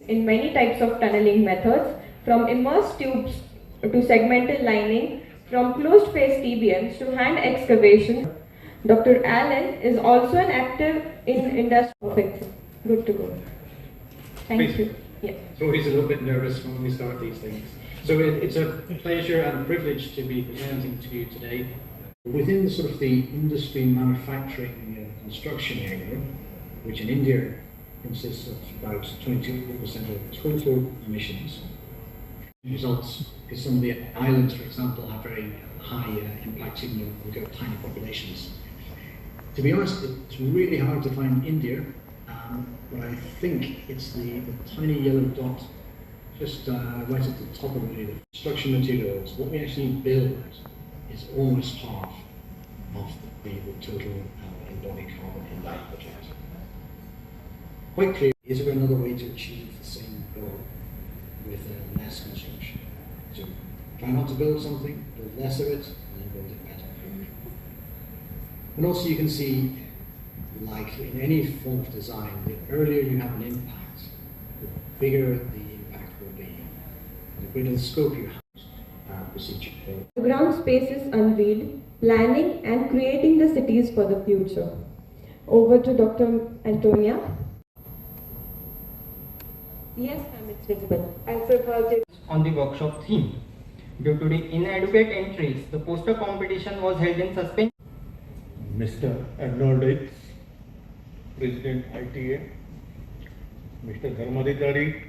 in many types of tunneling methods, from immersed tubes to segmental lining, from closed phase TBMs to hand excavation. Dr. Allen is also an active in industry. Perfect. Good to go. Thank you. Yeah. It's always a little bit nervous when we start these things. So it's a pleasure and privilege to be presenting to you today. Within sort of the industry, manufacturing and construction area, which in India consists of about 22% of total emissions, results is some of the islands, for example, have very high impact, even though we've got tiny populations. To be honest, it's really hard to find India, but I think it's the tiny yellow dot just right at the top of the construction materials. What we actually build is almost half of the total embodied carbon in that project. Quite clear, is there another way to achieve the same goal with less construction? So try not to build something, build less of it, and then build it better. And also you can see, like in any form of design, the earlier you have an impact, the bigger the impact will be. The greater the scope you have, procedure. The ground space is unveiled, planning and creating the cities for the future. Over to Dr. Antonia. Yes, ma'am, it's visible. On the workshop theme. Due to the inadequate entries, the poster competition was held in suspense. Mr. Arnold Dix, President ITA, Mr. Dharmadhikari,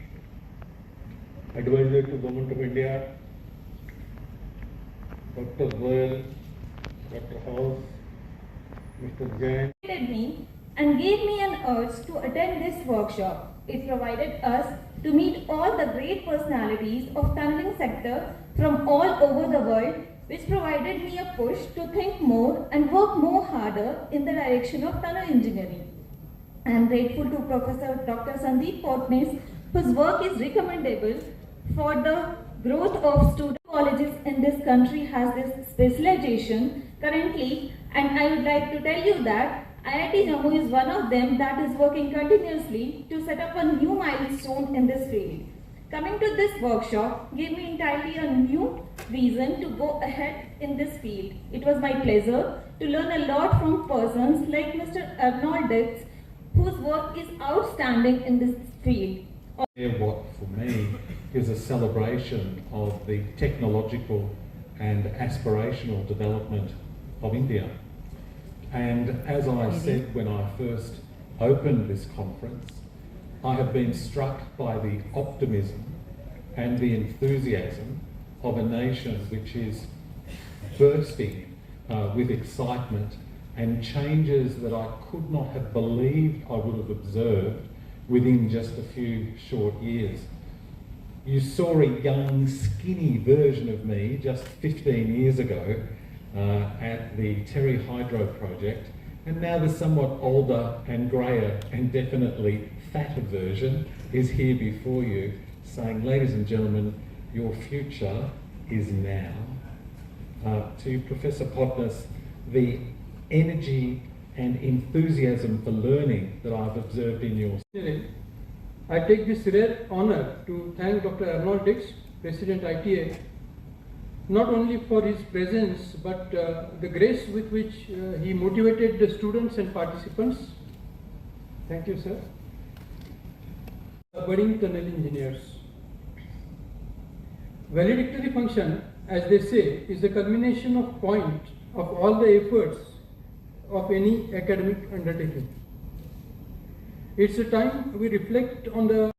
Advisor to Government of India, Dr. Goyal, Dr. House, Mr. Jain. Me and gave me an urge to attend this workshop. It provided us to meet all the great personalities of tunneling sector from all over the world, which provided me a push to think more and work more harder in the direction of tunnel engineering. I am grateful to Professor Dr. Sandeep Potnis, whose work is recommendable for the growth of student colleges in this country has this specialization currently, and I would like to tell you that IIT Jammu is one of them that is working continuously to set up a new milestone in this field. Coming to this workshop gave me entirely a new reason to go ahead in this field. It was my pleasure to learn a lot from persons like Mr. Arnold Dix, whose work is outstanding in this field. What for me is a celebration of the technological and aspirational development of India. And as I said when I first opened this conference, I have been struck by the optimism and the enthusiasm of a nation which is bursting with excitement and changes that I could not have believed I would have observed within just a few short years. You saw a young, skinny version of me just 15 years ago at the Terry Hydro project, and now the somewhat older and greyer and definitely fatter version is here before you, saying, ladies and gentlemen, your future is now. To Professor Potnis, the energy and enthusiasm for learning that I've observed in your... I take this rare honor to thank Dr. Arnold Dix, President ITA, not only for his presence, but the grace with which he motivated the students and participants. Thank you, sir. Budding tunnel engineers. Valedictory function, as they say, is the culmination of point of all the efforts of any academic undertaking. It's a time we reflect on the